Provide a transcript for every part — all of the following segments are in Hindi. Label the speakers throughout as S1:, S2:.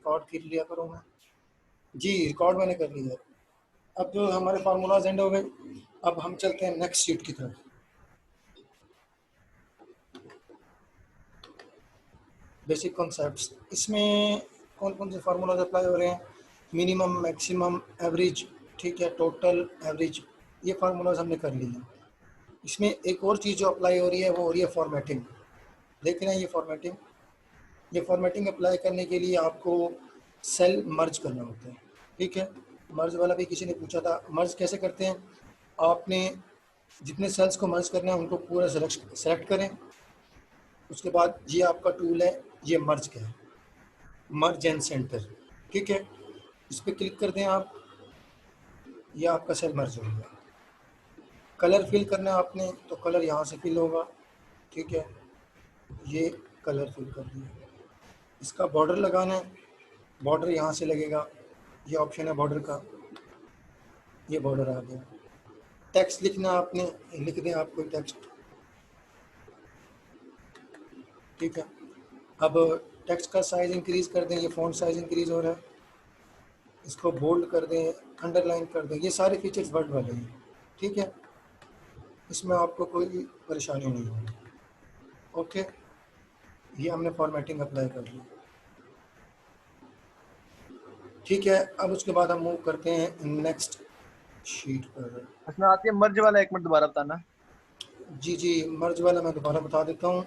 S1: रिकॉर्ड कर लिया करूँ मैं। जी रिकॉर्ड मैंने कर लिया। अब जो हमारे फार्मूलाज एंड हो गए, अब हम चलते हैं नेक्स्ट शीट की तरफ। बेसिक कॉन्सेप्ट्स, इसमें कौन कौन से फार्मूलाज अप्लाई हो रहे हैं? मिनिमम, मैक्सिमम, एवरेज, ठीक है, टोटल, एवरेज, ये फार्मूलाज हमने कर लिए हैं। इसमें एक और चीज़ जो अप्लाई हो रही है वो हो रही है फॉर्मेटिंग। देख रहे हैं ये फॉर्मेटिंग? ये फॉर्मेटिंग अप्लाई करने के लिए आपको सेल मर्ज करना होता है, ठीक है। मर्ज वाला भी किसी ने पूछा था, मर्ज कैसे करते हैं? आपने जितने सेल्स को मर्ज करना है उनको पूरा सेलेक्ट करें। उसके बाद ये आपका टूल है, ये मर्ज का है, मर्ज एंड सेंटर, ठीक है। इस पर क्लिक कर दें आप, ये आपका सेल मर्ज हो गया। कलर फिल करना है आपने तो कलर यहाँ से फिल होगा, ठीक है, ये कलर फिल कर दिया। इसका बॉर्डर लगाना है, बॉर्डर यहाँ से लगेगा, ये ऑप्शन है बॉर्डर का, ये बॉर्डर आ गया। टेक्स्ट लिखना आपने, लिख दें आप कोई टेक्स्ट, ठीक है। अब टेक्स्ट का साइज़ इंक्रीज़ कर दें, ये फ़ॉन्ट साइज़ इंक्रीज़ हो रहा है, इसको बोल्ड कर दें, अंडरलाइन कर दें, ये सारे फीचर्स वर्ड वाले हैं, ठीक है। इसमें आपको कोई परेशानी नहीं होगी, ओके। ये हमने फॉर्मेटिंग अप्लाई कर ली, ठीक है। अब उसके बाद हम मूव करते हैं नेक्स्ट शीट पर।
S2: उसमें आती है मर्ज वाला, एक मिनट दोबारा बताना।
S1: जी जी, मर्ज वाला मैं दोबारा बता देता हूँ।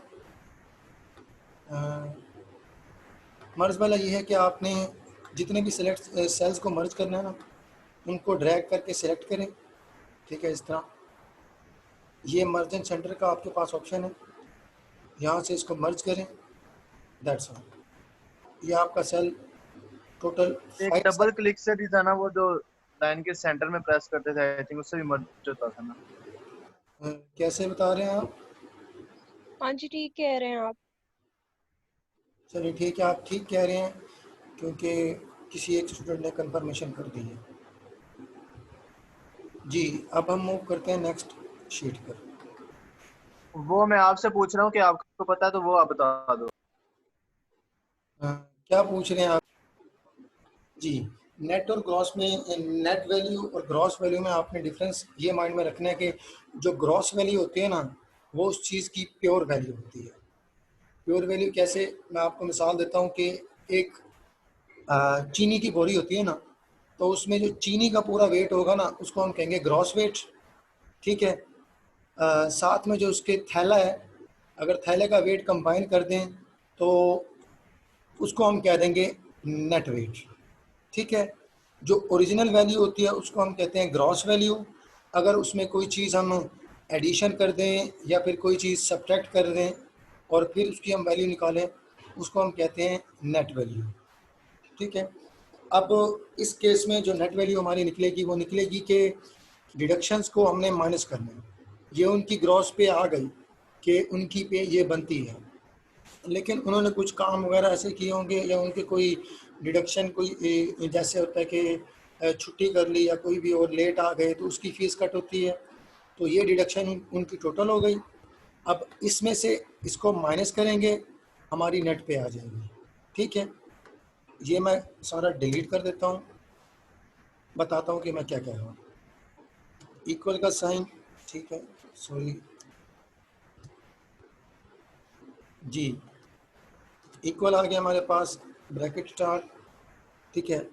S1: मर्ज वाला ये है कि आपने जितने भी सेलेक्ट सेल्स को मर्ज करना है ना, उनको ड्रैग करके सेलेक्ट करें, ठीक है, इस तरह। ये मर्ज एंड सेंटर का आपके पास ऑप्शन है, यहाँ से इसको मर्ज करें, दैट्स ऑल। ये आपका सेल टोटल
S2: एक
S1: 5
S2: डबल क्लिक से भी था ना, वो जो लाइन के सेंटर में प्रेस करते थे, आई थिंक उससे भी मर्ज होता था ना।
S1: कैसे बता रहे हैं आप?
S3: हाँ जी ठीक कह रहे हैं आप।
S1: चलिए ठीक है, आप ठीक कह रहे हैं, क्योंकि किसी एक स्टूडेंट ने कंफर्मेशन कर दी है। जी, अब हम मूव करते हैं नेक्स्ट शीट पर।
S2: वो मैं आपसे पूछ रहा हूँ कि आपको पता है तो वो आप बता दो।
S1: क्या पूछ रहे हैं आप? जी, नेट और ग्रॉस में, नेट वैल्यू और ग्रॉस वैल्यू में आपने डिफरेंस ये माइंड में रखना है कि जो ग्रॉस वैल्यू होती है ना, वो उस चीज़ की प्योर वैल्यू होती है। प्योर वैल्यू कैसे? मैं आपको मिसाल देता हूँ कि एक चीनी की बोरी होती है ना, तो उसमें जो चीनी का पूरा वेट होगा ना, उसको हम कहेंगे ग्रॉस वेट, ठीक है। साथ में जो उसके थैला है, अगर थैले का वेट कंबाइन कर दें तो उसको हम कह देंगे नेट वेट, ठीक है। जो ओरिजिनल वैल्यू होती है उसको हम कहते हैं ग्रॉस वैल्यू। अगर उसमें कोई चीज़ हम एडिशन कर दें या फिर कोई चीज़ सब्ट्रैक्ट कर दें और फिर उसकी हम वैल्यू निकालें, उसको हम कहते हैं नेट वैल्यू, ठीक है। अब इस केस में जो नेट वैल्यू हमारी निकलेगी वो निकलेगी कि डिडक्शंस को हमने माइनस करना है। ये उनकी ग्रॉस पे आ गई कि उनकी पे ये बनती है, लेकिन उन्होंने कुछ काम वगैरह ऐसे किए होंगे या उनके कोई डिडक्शन, कोई जैसे होता है कि छुट्टी कर ली या कोई भी और लेट आ गए तो उसकी फ़ीस कट होती है, तो ये डिडक्शन उनकी टोटल हो गई। अब इसमें से इसको माइनस करेंगे, हमारी नेट पे आ जाएगी, ठीक है। ये मैं सारा डिलीट कर देता हूँ, बताता हूँ कि मैं क्या कह रहा हूँ। इक्वल का साइन, ठीक है, सॉरी जी, इक्वल आ गया हमारे पास, ब्रैकेट स्टार्ट, ठीक है।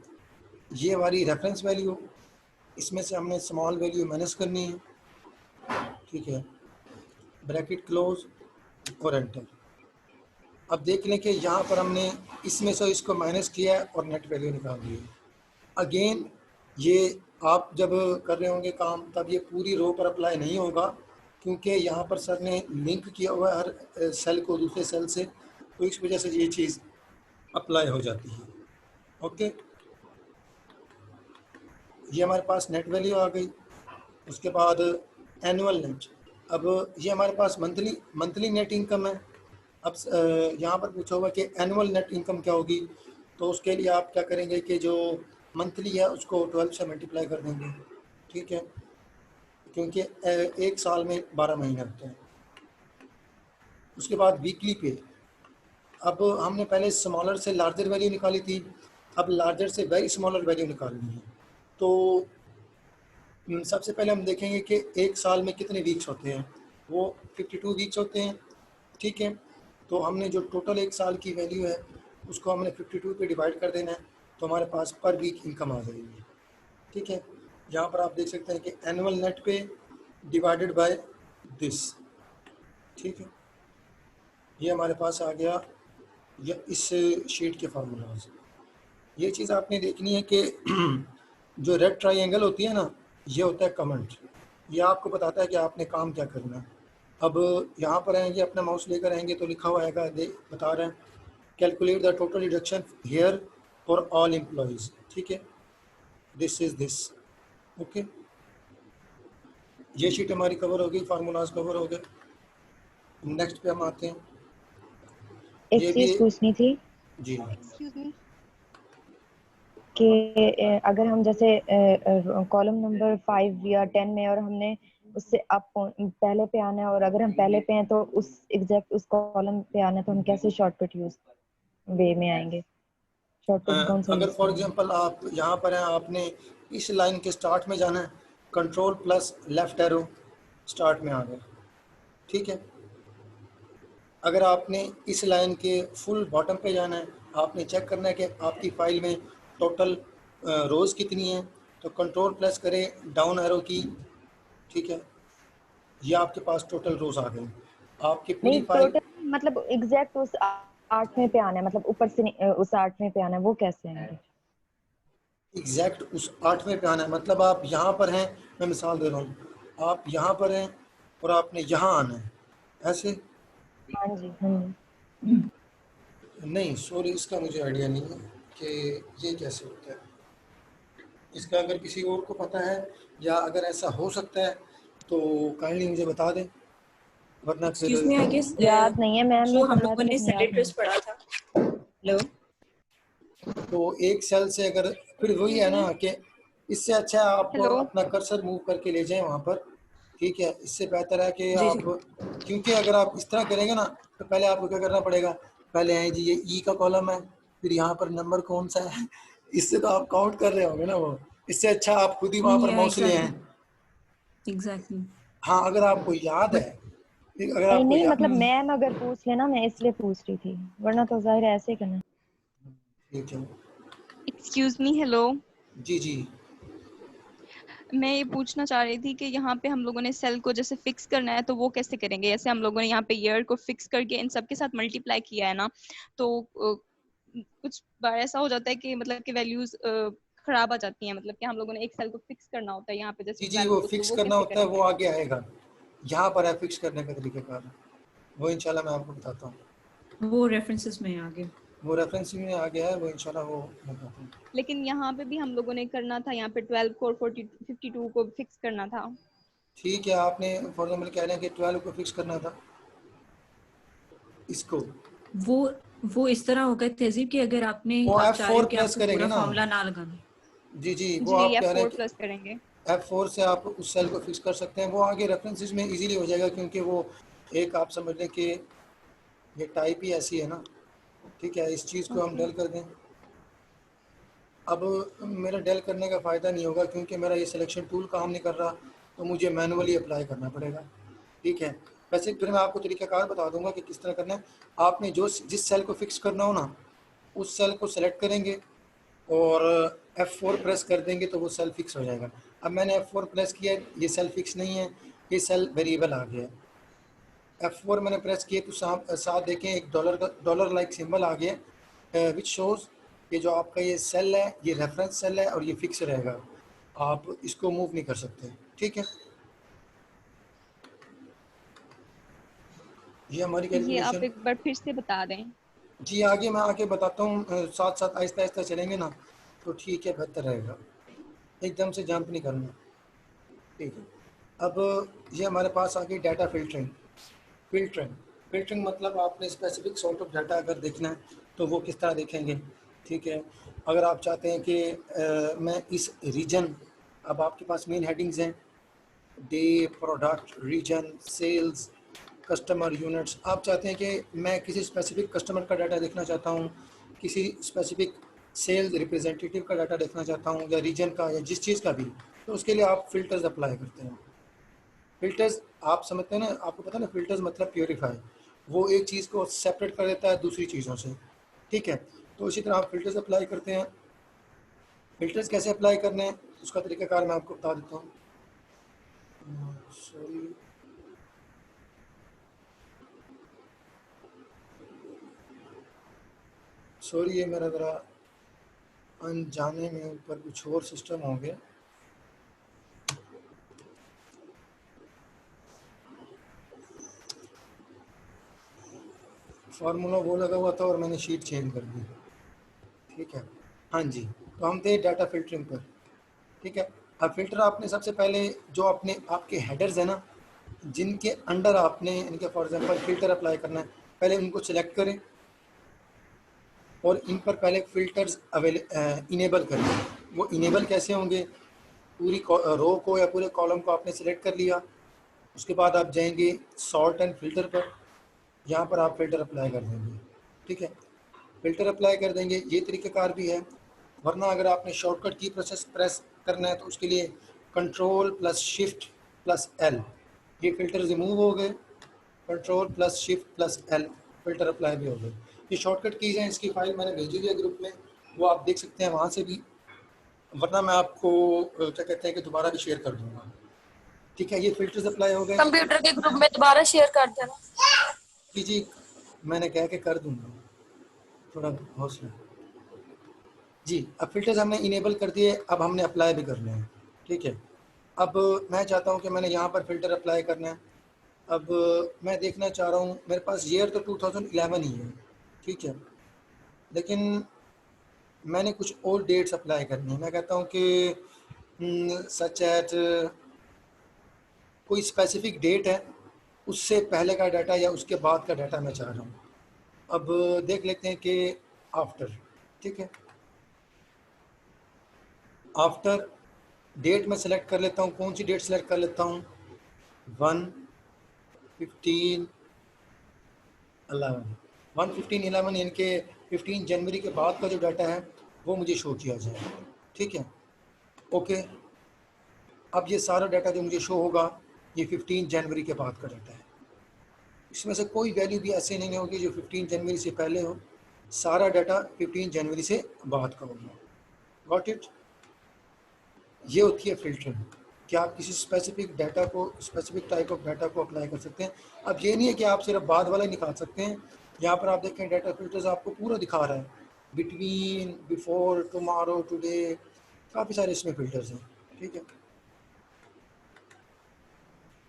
S1: ये हमारी रेफरेंस वैल्यू, इसमें से हमने स्मॉल वैल्यू माइनस करनी है, ठीक है, ब्रैकेट क्लोज और एंटर। अब देख लें कि यहाँ पर हमने इसमें से इसको माइनस किया है और नेट वैल्यू निकाल दी है। अगेन ये आप जब कर रहे होंगे काम तब ये पूरी रो पर अप्लाई नहीं होगा, क्योंकि यहाँ पर सर ने लिंक किया हुआ है हर सेल को दूसरे सेल से, तो इस वजह से ये चीज़ अप्लाई हो जाती है, ओके। ये हमारे पास नेट वैल्यू आ गई। उसके बाद एनुअल नेट, अब ये हमारे पास मंथली नेट इनकम है। अब यहाँ पर पूछा हुआ कि एनुअल नेट इनकम क्या होगी, तो उसके लिए आप क्या करेंगे कि जो मंथली है उसको 12 से मल्टीप्लाई कर देंगे, ठीक है, क्योंकि एक साल में 12 महीने होते हैं। उसके बाद वीकली पे, अब हमने पहले स्मॉलर से लार्जर वैल्यू निकाली थी, अब लार्जर से वेरी स्मॉलर वैल्यू निकालनी है। तो सबसे पहले हम देखेंगे कि एक साल में कितने वीक्स होते हैं। वो 52 वीक्स होते हैं, ठीक है। तो हमने जो टोटल एक साल की वैल्यू है उसको हमने 52 पे डिवाइड कर देना है, तो हमारे पास पर वीक इनकम आ जाएगी, ठीक है। यहाँ पर आप देख सकते हैं कि एनुअल नेट पे डिवाइडेड बाय दिस, ठीक है। ये हमारे पास आ गया या इस शीट के फार्मूलाज। ये चीज़ आपने देखनी है कि जो रेड ट्राइंगल होती है ना, ये होता है कमेंट। ये आपको बताता है कि आपने काम क्या करना है। अब यहाँ पर आएंगे, अपना माउस लेकर आएंगे तो लिखा हुआ आएगा, बता रहे हैं calculate the total deduction here for all employees, ठीक है। This is this, okay. ये शीट हमारी कवर हो गई, फार्मूलाज कवर हो गए। नेक्स्ट पे हम आते हैं।
S4: एक
S1: ये भी
S4: चीज पूछनी थी
S1: जी
S3: एक्सक्यूज मी।
S4: कि अगर हम जैसे कॉलम नंबर 5 या 10 में और हमने उससे अप पहले पे आना है, और अगर हम पहले पे हैं तो उस एग्जैक्ट उस कॉलम पे आना है, तो हम कैसे शॉर्टकट यूज वे में आएंगे? शॉर्टकट कौन सा
S1: अगर
S4: यूज
S1: फॉर
S4: करेंगे?
S1: एग्जांपल आप यहाँ पर हैं, आपने इस लाइन के स्टार्ट में जाना है, control plus left arrow start में आ गए, ठीक है। अगर आपने इस लाइन के फुल बॉटम पे जाना है, आपने चेक करना है कि आपकी फाइल में टोटल रोज़ कितनी है, तो कंट्रोल प्लस करें डाउन एरो की, ठीक है। ये आपके पास टोटल रोज़ आ गए। आपकी पूरी
S4: नहीं,
S1: फाइल
S4: टोटल मतलब एग्जैक्ट उस 8वें पे आना है, मतलब ऊपर से उस 8वें पे आना है, वो कैसे आएंगे?
S1: एग्जैक्ट उस 8वें पे आना है। मतलब आप यहाँ पर हैं, मैं मिसाल दे रहा हूँ, आप यहाँ पर हैं और आपने यहाँ आना है, ऐसे
S4: हाँ जी, हाँ जी।
S1: नहीं। सॉरी, इसका मुझे आइडिया नहीं है कि ये कैसे होता है। इसका अगर किसी और को पता है या अगर ऐसा हो सकता है तो काइंडली मुझे बता दें, वरना फिर
S5: एक्सक्यूज मी, आई गेस
S4: याद नहीं है मैम
S5: जो
S4: ने
S5: हम
S4: पढ़ाया था,
S5: लोगों ने
S4: लेकिन याद
S5: सेलेट्रिस
S4: नहीं।
S5: पढ़ा था। हेलो,
S1: तो एक सेल से अगर फिर वही है ना कि इससे अच्छा है आप
S3: हेलो।
S1: अपना कर्सर मूव करके ले जाएं वहाँ पर, ठीक है। इससे बेहतर है कि
S5: जी
S1: आप,
S5: जी।
S1: क्योंकि अगर आप इस तरह करेंगे ना तो पहले आपको क्या करना पड़ेगा, पहले है जी ये ई का कॉलम है, फिर यहाँ पर नंबर कौन सा है, इससे तो आप काउंट कर रहे होंगे ना वो। इससे अच्छा आप खुद ही वहाँ पर
S5: या
S1: माउस ले आए।
S5: एग्जैक्टली।
S1: हाँ, अगर आपको याद
S5: बट
S1: है, अगर
S4: नहीं
S1: आपको
S4: नहीं,
S1: याद,
S4: मतलब मैम अगर पूछ लेना, मैं इसलिए पूछ रही थी, वरना तो जाहिर है ऐसे ही करना।
S1: ठीक है।
S3: Excuse me. हेलो।
S1: जी जी
S3: मैं ये पूछना चाह रही थी कि यहाँ पे हम लोगों ने सेल को जैसे फिक्स करना है तो वो कैसे करेंगे? जैसे हम लोगों ने यहाँ पे ईयर को फिक्स करके इन सब के साथ मल्टीप्लाई किया है ना, तो कुछ बार ऐसा हो जाता है कि मतलब कि वैल्यूज खराब आ जाती हैं। मतलब कि हम लोगों ने एक सेल को फिक्स करना होता है यहाँ पे जैसे
S1: जी जी
S3: 12
S1: वो
S3: को, तो
S1: फिक्स
S3: वो
S1: करना
S3: कैसे
S1: होता है, वो
S3: करेंगे?
S1: आगे आएगा। यहाँ पर है फिक्स करने का तरीक़ाकार, वो इंशाल्लाह मैं आपको बताता हूँ।
S5: वो रेफरेंसेस में आ गए।
S1: वो रेफरेंसिंग में आ गया है, वो इंशाल्लाह वो मैं बताता हूँ।
S3: लेकिन यहाँ पे भी हम लोगों ने करना था, यहाँ पे 12 को और 52 को फिक्स करना था।
S1: ठीक है, आपने फॉर एग्जाम्पल कह रहे हैं कि 12 को फिक्स करना था इसको,
S5: वो वो इस तरह होगा तहजीब कि अगर
S1: वो
S5: आप चाह रहे
S1: F4
S5: हो कि
S1: प्रेस
S5: आपको
S1: करेंगे
S5: पूरा
S1: ना।
S5: फॉर्मूला ना लगाना।
S1: जी जी वो
S3: जी,
S1: आप
S3: या
S1: कह रहे हैं
S3: 4
S1: कि
S3: प्लस करेंगे।
S1: F4 से आप उस सेल को फिक्स कर सकते हैं, वो आगे रेफरेंसेस में इजीली हो जाएगा, क्योंकि वो एक आप समझ लें कि ये टाइप ही ऐसी है ना, ठीक है। इस चीज़ को हम
S3: ओके।
S1: डल कर दें। अब मेरा डेल करने का फ़ायदा नहीं होगा क्योंकि मेरा ये सिलेक्शन टूल काम नहीं कर रहा, तो मुझे मैनुअली अप्लाई करना पड़ेगा, ठीक है। वैसे फिर मैं आपको तरीक़ाकार बता दूंगा कि किस तरह करना है। आपने जो जिस सेल को फिक्स करना हो ना, उस सेल को सेलेक्ट करेंगे और F4 प्रेस कर देंगे तो वो सेल फिक्स हो जाएगा। अब मैंने F4 प्रेस किया, ये सेल फिक्स नहीं है, ये सेल वेरिएबल आ गया। F4 मैंने प्रेस किए तो साथ देखें एक डॉलर का डॉलर लाइक सिंबल आ गया, विच शोज़ कि जो आपका ये सेल है ये रेफरेंस सेल है और ये फिक्स रहेगा, आप इसको मूव नहीं कर सकते, ठीक है। ये हमारी
S3: ये आप
S1: कैलकुलेशन।
S3: एक बार फिर से बता दें।
S1: जी आगे मैं आके बताता हूँ, साथ साथ आहिस्ता आहिस्ता चलेंगे ना तो ठीक है, बेहतर रहेगा, एकदम से जंप नहीं करना, ठीक है। अब ये हमारे पास आ गई डाटा फिल्टरिंग। फिल्टरिंग फिल्टरिंग मतलब आपने स्पेसिफिक सॉर्ट ऑफ डाटा अगर देखना है तो वो किस तरह देखेंगे, ठीक है। अगर आप चाहते हैं कि मैं इस रीजन, अब आपके पास मेन हेडिंग्स हैं, day, product, region, sales, customer, units. आप चाहते हैं कि मैं किसी स्पेसिफिक कस्टमर का डाटा देखना चाहता हूँ, किसी स्पेसिफिक सेल्स रिप्रेजेंटेटिव का डाटा देखना चाहता हूँ या रीजन का या जिस चीज़ का भी, तो उसके लिए आप फ़िल्टर्स अप्लाई करते हैं। फ़िल्टर्स आप समझते हैं ना, आपको पता है ना फ़िल्टर्स मतलब प्योरीफाई, वो एक चीज़ को सेपरेट कर देता है दूसरी चीज़ों से, ठीक है। तो इसी तरह आप फ़िल्टर्स अप्लाई करते हैं। फ़िल्टर्स कैसे अप्लाई करने हैं उसका तरीक़ाकार मैं आपको बता देता हूँ। सॉरी, ये मेरा ज़रा अनजाने में ऊपर कुछ और सिस्टम हो गया। फार्मूला वो लगा हुआ था और मैंने शीट चेंज कर दी, ठीक है। हाँ जी, तो हम थे डाटा फ़िल्टरिंग पर, ठीक है। अब फ़िल्टर आपने सबसे पहले जो अपने आपके हेडर्स हैं ना, जिनके अंडर आपने इनके फॉर एग्जांपल फ़िल्टर अप्लाई करना है, पहले उनको सिलेक्ट करें और इन पर पहले फ़िल्टर्स इनेबल करें। वो इनेबल कैसे होंगे, पूरी रो को या पूरे कॉलम को आपने सिलेक्ट कर लिया, उसके बाद आप जाएंगे सॉर्ट एंड फ़िल्टर पर, यहाँ पर आप फ़िल्टर अप्लाई कर देंगे, ठीक है। फ़िल्टर अप्लाई कर देंगे, ये तरीक़ाकार भी है। वरना अगर आपने शॉर्टकट की प्रेस करना है तो उसके लिए control plus shift plus L, ये फ़िल्टर रिमूव हो गए, control plus shift plus L filter apply भी हो गए। ये शॉर्टकट कीज़ हैं, इसकी फ़ाइल मैंने भेजी हुई है ग्रुप में, वो आप देख सकते हैं वहाँ से भी, वरना मैं आपको क्या कहते हैं कि दोबारा भी शेयर कर दूँगा, ठीक है। ये फ़िल्टर्स अप्लाई हो गए।
S6: कंप्यूटर के ग्रुप में दोबारा शेयर कर देना
S1: जी, मैंने कह के कर दूँगा, थोड़ा हौसला। जी, अब फ़िल्टर्स हमने इनेबल कर दिए, अब हमने अप्लाई भी करने हैं, ठीक है। अब मैं चाहता हूँ कि मैंने यहाँ पर फ़िल्टर अप्लाई करना है। अब मैं देखना चाह रहा हूँ, मेरे पास ईयर तो 2011 ही है, ठीक है, लेकिन मैंने कुछ और डेट्स अप्लाई करनी है। मैं कहता हूँ कि सच एट कोई स्पेसिफिक डेट है, उससे पहले का डाटा या उसके बाद का डाटा मैं चाह रहा हूँ। अब देख लेते हैं कि आफ्टर, ठीक है, आफ्टर डेट में सेलेक्ट कर लेता हूँ। कौन सी डेट सेलेक्ट कर लेता हूँ, 1/15/11 यानी कि 15 जनवरी के बाद का जो डाटा है वो मुझे शो किया जाए, ठीक है। ओके, अब ये सारा डाटा जो मुझे शो होगा ये 15 जनवरी के बाद का डाटा है। इसमें से कोई वैल्यू भी ऐसे नहीं होगी जो 15 जनवरी से पहले हो, सारा डाटा 15 जनवरी से बाद का होगा। Got it. ये होती है फ़िल्टरिंग, कि आप किसी स्पेसिफिक डाटा को, स्पेसिफिक टाइप ऑफ डाटा को अप्लाई कर सकते हैं। अब ये नहीं है कि आप सिर्फ बाद वाला ही निकाल सकते हैं। यहाँ पर आप देखें डाटा फ़िल्टर्स आपको पूरा दिखा रहा है, बिटवीन, बिफोर, टुमारो, टुडे, काफ़ी सारे इसमें फ़िल्टर्स हैं, ठीक है।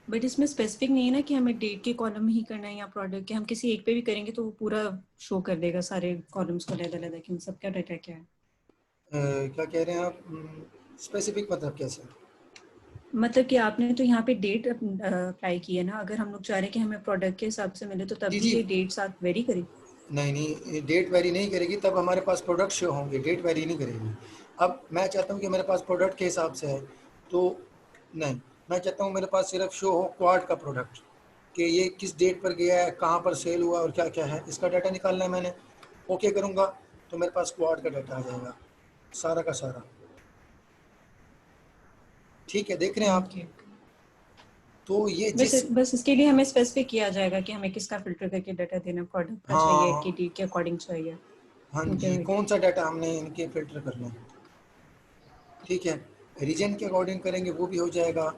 S5: बट इसमें स्पेसिफिक नहीं है ना कि हमें डेट के कॉलम में ही करना है या प्रोडक्ट के, हम किसी एक पे भी करेंगे तो वो पूरा शो कर देगा सारे कॉलम्स को अलग-अलग कि सब क्या डाटा क्या है।
S1: क्या कह रहे हैं आप, स्पेसिफिक मतलब कैसे?
S5: मतलब कि आपने तो यहाँ पे डेट अप्लाई की है ना, अगर हम लोग चाह रहे हैं कि हमें प्रोडक्ट के हिसाब से मिले तो तब
S1: जी
S5: भी
S1: जी,
S5: ये डेट साथ वेरी करेगी।
S1: नहीं, डेट वेरी नहीं करेगी, तब हमारे पास प्रोडक्ट शो होंगे, डेट वेरी नहीं करेगी। अब मैं चाहता हूँ कि मेरे पास प्रोडक्ट के हिसाब से है, तो नहीं, मैं चाहता हूँ मेरे पास सिर्फ शो हो क्वाड का प्रोडक्ट, कि ये किस डेट पर गया है, कहाँ पर सेल हुआ और क्या क्या है, इसका डाटा निकालना है मैंने। ओके करूँगा तो मेरे पास क्वाड का डाटा आ जाएगा, सारा का सारा, ठीक है। देख रहे हैं आप,
S5: ओके,
S1: तो ये
S5: बस इसके लिए हमें स्पेसिफिक किया जाएगा कि हमें किसका फिल्टर करके डाटा देना, प्रोडक्ट का चाहिए
S1: हाँ
S5: कि डेट के अकॉर्डिंग चाहिए।
S1: हाँ जी,
S5: ओके,
S1: कौन सा डाटा हमने इनके फ़िल्टर करना है, ठीक है। रीजन के अकॉर्डिंग करेंगे वो भी हो जाएगा।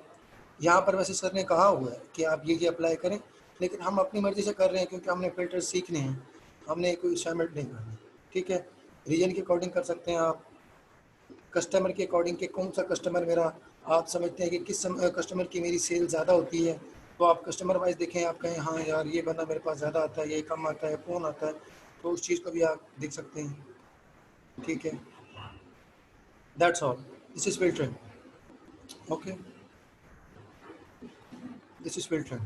S1: यहाँ पर वैसे सर ने कहा हुआ है कि आप ये अप्लाई करें, लेकिन हम अपनी मर्ज़ी से कर रहे हैं क्योंकि हमने फ़िल्टर सीखने हैं, हमने कोई असाइनमेंट नहीं करनी, ठीक है। रीजन के अकॉर्डिंग कर सकते हैं आप, कस्टमर के अकॉर्डिंग कि कौन सा कस्टमर मेरा, आप समझते हैं कि किस कस्टमर की मेरी सेल ज़्यादा होती है, तो आप कस्टमर वाइज देखें, आप कहें हाँ यार ये बंदा मेरे पास ज़्यादा आता है, ये कम आता है, कौन आता है, तो उस चीज़ को भी आप देख सकते हैं, ठीक है। That's all, this is filtering, okay, this is filtering.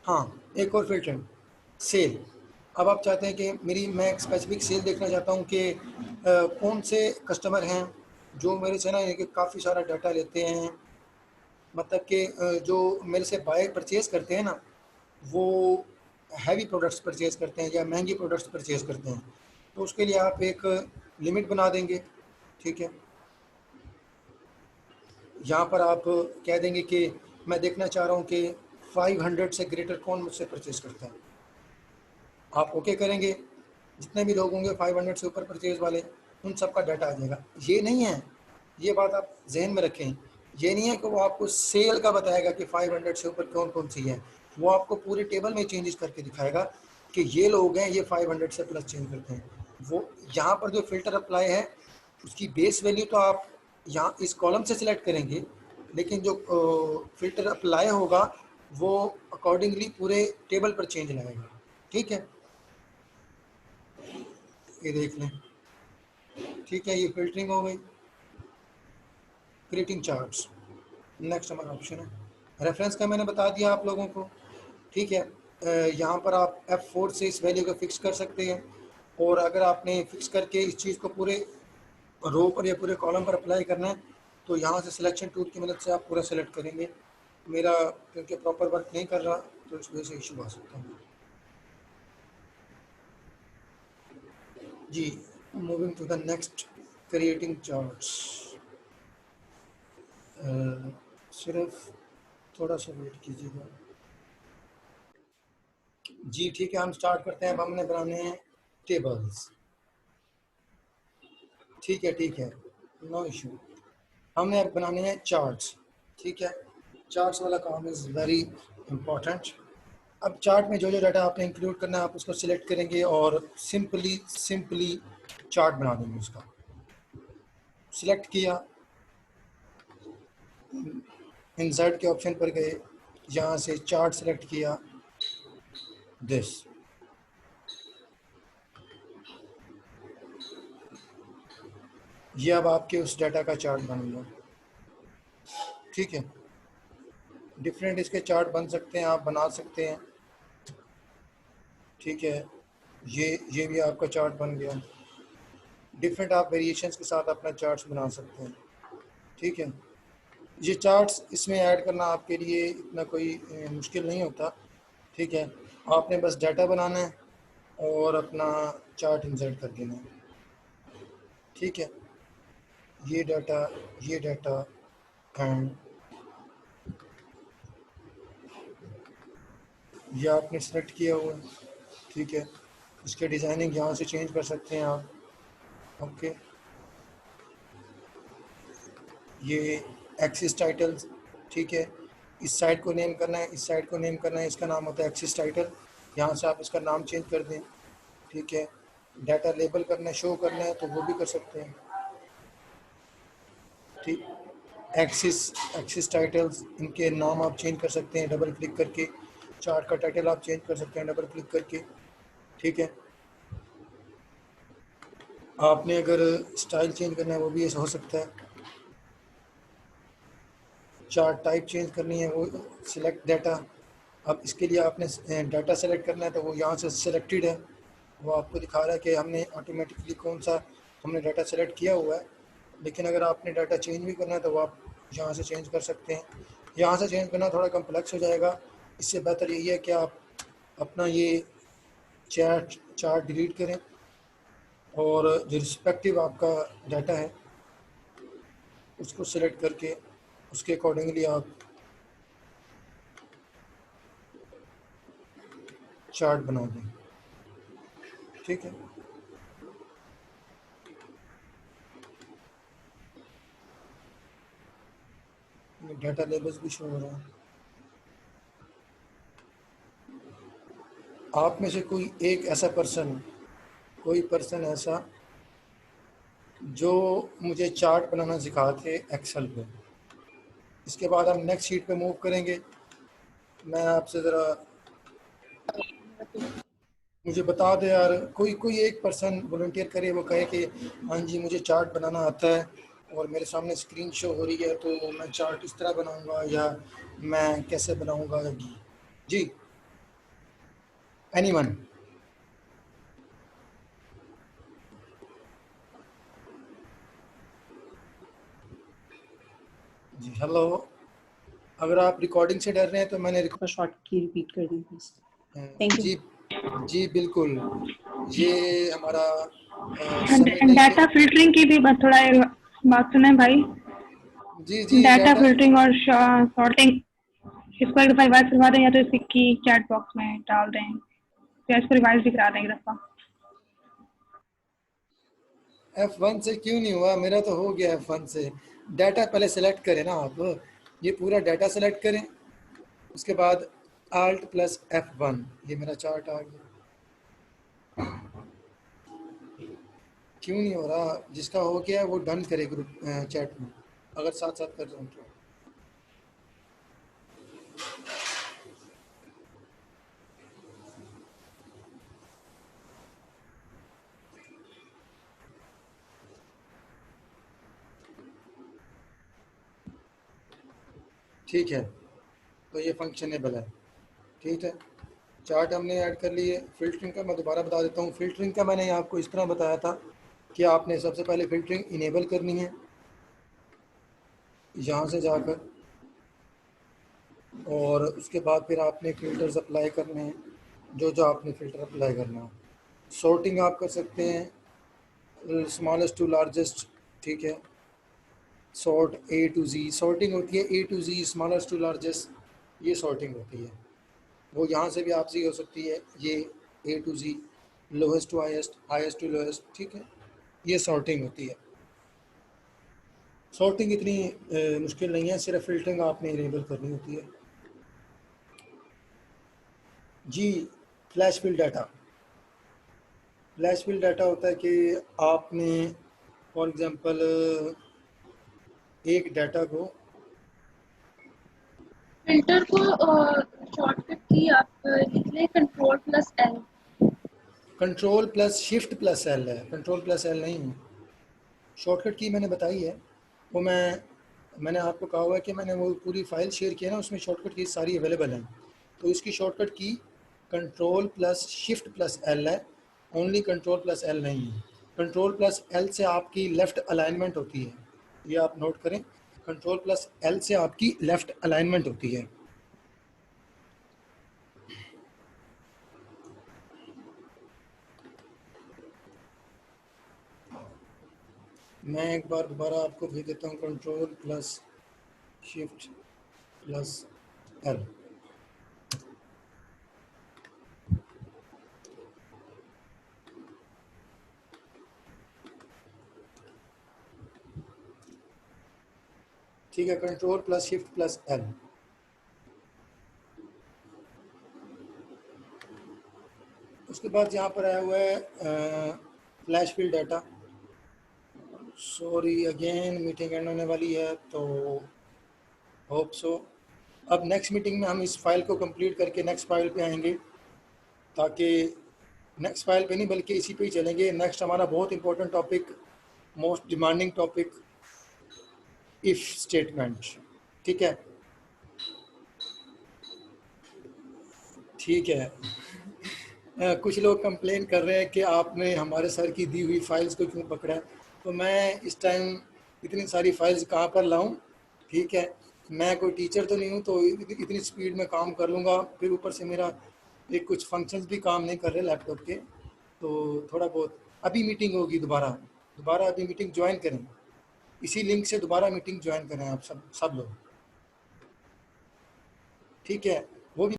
S1: हाँ, एक और फ़िल्टरिंग, सेल। अब आप चाहते हैं कि मैं एक स्पेसिफिक सेल देखना चाहता हूँ कि कौन से कस्टमर हैं जो मेरे से ना ये काफ़ी सारा डाटा लेते हैं, मतलब कि जो मेरे से बाय परचेज़ करते हैं ना, वो हैवी प्रोडक्ट्स परचेज़ करते हैं या महंगी प्रोडक्ट्स परचेज़ करते हैं। तो उसके लिए आप एक लिमिट बना देंगे, ठीक है। यहाँ पर आप कह देंगे कि मैं देखना चाह रहा हूँ कि 500 से ग्रेटर कौन मुझसे परचेज करता है। आप ओके करेंगे, जितने भी लोग होंगे 500 से ऊपर परचेज वाले, उन सब का डाटा आ जाएगा। ये नहीं है, ये बात आप जहन में रखें, ये नहीं है कि वो आपको सेल का बताएगा कि 500 से ऊपर कौन कौन सी है। वो आपको पूरे टेबल में चेंजेस करके दिखाएगा कि ये लोग हैं, ये 500 से प्लस चेंज करते हैं। वो यहाँ पर जो फिल्टर अप्लाई है उसकी बेस वैल्यू तो आप यहाँ इस कॉलम से सिलेक्ट करेंगे, लेकिन जो फिल्टर अप्लाई होगा वो अकॉर्डिंगली पूरे टेबल पर चेंज लाएगा, ठीक है। ये देख लें, ठीक है, ये फिल्टरिंग हो गई। क्रिएटिंग चार्ट्स, नेक्स्ट हमारा ऑप्शन है। रेफरेंस का मैंने बता दिया आप लोगों को, ठीक है। यहाँ पर आप F4 से इस वैल्यू को फिक्स कर सकते हैं, और अगर आपने फिक्स करके इस चीज़ को पूरे रो पर या पूरे कॉलम पर अप्लाई करना है तो यहाँ से सिलेक्शन टूल की मदद से आप पूरा सेलेक्ट करेंगे। मेरा क्योंकि प्रॉपर वर्क नहीं कर रहा तो इस वजह से इशू आ सकता है जी। Moving to the next, creating charts. सिर्फ थोड़ा सा वेट कीजिएगा जी, ठीक है। हम स्टार्ट करते हैं। अब हमने बनाने हैं टेबल्स, ठीक है, ठीक है, नो इशू। हमने अब बनाने हैं चार्ट्स, ठीक है। चार्ट्स वाला काम इज़ वेरी इंपॉर्टेंट। अब चार्ट में जो जो डाटा आपने इंक्लूड करना है आप उसको सिलेक्ट करेंगे और सिंपली चार्ट बना देंगे। उसका सिलेक्ट किया, इंसर्ट के ऑप्शन पर गए, यहाँ से चार्ट सिलेक्ट किया, दिस, ये अब आपके उस डाटा का चार्ट बन गया, ठीक है। डिफरेंट इसके चार्ट बन सकते हैं, आप बना सकते हैं, ठीक है। ये भी आपका चार्ट बन गया। डिफरेंट आप वेरिएशंस के साथ अपना चार्ट्स बना सकते हैं, ठीक है। ये चार्ट्स इसमें ऐड करना आपके लिए इतना कोई मुश्किल नहीं होता, ठीक है। आपने बस डाटा बनाना है और अपना चार्ट इंसर्ट कर देना है, ठीक है। ये डाटा एंड ये आपने सेलेक्ट किया हुआ है, ठीक है। इसके डिज़ाइनिंग यहाँ से चेंज कर सकते हैं आप, ओके। ये एक्सिस टाइटल्स, ठीक है। इस साइड को नेम करना है, इस साइड को नेम करना है, इसका नाम होता है एक्सिस टाइटल। यहाँ से आप इसका नाम चेंज कर दें, ठीक है। डाटा लेबल करना है, शो करना है तो वो भी कर सकते हैं, ठीक। एक्सिस टाइटल्स, इनके नाम आप चेंज कर सकते हैं डबल क्लिक करके। चार्ट का टाइटल आप चेंज कर सकते हैं डबल क्लिक करके, ठीक है। आपने अगर स्टाइल चेंज करना है वो भी ऐसा हो सकता है। चार्ट टाइप चेंज करनी है, वो सिलेक्ट डाटा। अब इसके लिए आपने डाटा सेलेक्ट करना है तो वो यहाँ से सिलेक्टेड है, वो आपको दिखा रहा है कि हमने ऑटोमेटिकली कौन सा हमने डाटा सेलेक्ट किया हुआ है। लेकिन अगर आपने डाटा चेंज भी करना है तो वो आप यहाँ से चेंज कर सकते हैं। यहाँ से चेंज करना थोड़ा कम्प्लेक्स हो जाएगा, इससे बेहतर यही है कि आप अपना ये चार्ट डिलीट करें और जो रिस्पेक्टिव आपका डाटा है उसको सिलेक्ट करके उसके अकॉर्डिंगली आप चार्ट बना दें, ठीक है। डाटा लेबल्स भी शो हो रहा है। आप में से कोई एक ऐसा कोई पर्सन ऐसा जो मुझे चार्ट बनाना सिखाते एक्सेल पे। इसके बाद हम नेक्स्ट शीट पे मूव करेंगे। मैं आपसे ज़रा, मुझे बता दे यार, कोई एक पर्सन वॉलंटियर करे, वो कहे कि हाँ जी मुझे चार्ट बनाना आता है और मेरे सामने स्क्रीन शो हो रही है तो मैं चार्ट इस तरह बनाऊंगा या मैं कैसे बनाऊंगा जी। एनीवन? जी हेलो। अगर आप रिकॉर्डिंग से डर रहे हैं तो मैंने
S5: शॉर्ट की रिपीट कर दी प्लीज। Thank you.
S1: जी बिल्कुल। ये हमारा
S7: डाटा फिल्टरिंग की भी बस थोड़ा बात सुने भाई।
S1: जी
S7: डाटा फिल्टरिंग और सॉर्टिंग इसको एक दफा रिवाइज करवा दें, या तो इसकी चैट बॉक्स में डाल दें, या इसको रिवाइज भी करा दें एक दफा।
S1: F1 से क्यों नहीं हुआ? मेरा तो हो गया F1 से। डाटा पहले सेलेक्ट करें ना आप, ये पूरा डाटा सेलेक्ट करें, उसके बाद Alt+F1, ये मेरा चार्ट आ गया। क्यों नहीं हो रहा? जिसका हो गया वो डन करे ग्रुप चैट में, अगर साथ साथ कर रहे हैं तो। ठीक है, तो ये फंक्शनेबल है। ठीक है, चार्ट हमने ऐड कर लिए। फिल्टरिंग का मैं दोबारा बता देता हूँ। फिल्टरिंग का मैंने आपको इस तरह बताया था कि आपने सबसे पहले फिल्टरिंग इनेबल करनी है यहाँ से जाकर, और उसके बाद फिर आपने फ़िल्टर्स अप्लाई करने हैं, जो जो आपने फ़िल्टर अप्लाई करना हो। सॉर्टिंग आप कर सकते हैं स्मॉलेस्ट टू लार्जेस्ट, ठीक है। Sort A to Z sorting होती है, A to Z smallest to largest, ये सॉर्टिंग होती है। वो यहाँ से भी आपसे हो सकती है, ये A to Z lowest to highest, highest to lowest, ठीक है। ये सॉर्टिंग होती है। सॉर्टिंग इतनी मुश्किल नहीं है, सिर्फ फिल्टरिंग आपने इनेबल करनी होती है। जी, flash fill data. Flash fill data होता है कि आपने फॉर एग्जांपल एक डाटा को,
S6: फिल्टर को शॉर्टकट की आप लिख लें Ctrl+L।
S1: Ctrl+Shift+L है, Ctrl+L नहीं है। शॉर्टकट की मैंने बताई है, वो मैंने आपको कहा हुआ है कि मैंने वो पूरी फाइल शेयर की है ना, उसमें शॉर्टकट की सारी अवेलेबल हैं। तो इसकी शॉर्टकट की Ctrl+Shift+L है, ओनली Ctrl+L नहीं है। Ctrl+L से आपकी लेफ़्ट अलाइनमेंट होती है, ये आप नोट करें। Ctrl+L से आपकी लेफ़्ट अलाइनमेंट होती है। मैं एक बार दोबारा आपको भेज देता हूँ, Ctrl+Shift+L। ठीक है, Ctrl+Shift+L। उसके बाद यहाँ पर आया हुआ है flash fill data. Sorry again, meeting end होने वाली है, तो होप सो अब नेक्स्ट मीटिंग में हम इस फाइल को कंप्लीट करके नेक्स्ट फाइल पे आएंगे, ताकि नेक्स्ट फाइल पे नहीं बल्कि इसी पे ही चलेंगे। नेक्स्ट हमारा बहुत important topic, most demanding topic, if statement. ठीक है, ठीक है। कुछ लोग कंप्लेन कर रहे हैं कि आपने हमारे सर की दी हुई फाइल्स को क्यों पकड़ा है, तो मैं इस टाइम इतनी सारी फाइल्स कहाँ पर लाऊं। ठीक है, मैं कोई टीचर तो नहीं हूँ, तो इतनी स्पीड में काम कर लूँगा। फिर ऊपर से मेरा एक कुछ फंक्शंस भी काम नहीं कर रहे लैपटॉप के, तो थोड़ा बहुत अभी मीटिंग होगी दोबारा अभी मीटिंग ज्वाइन करें, इसी लिंक से दोबारा मीटिंग ज्वाइन करें आप सब लोग। ठीक है, वो भी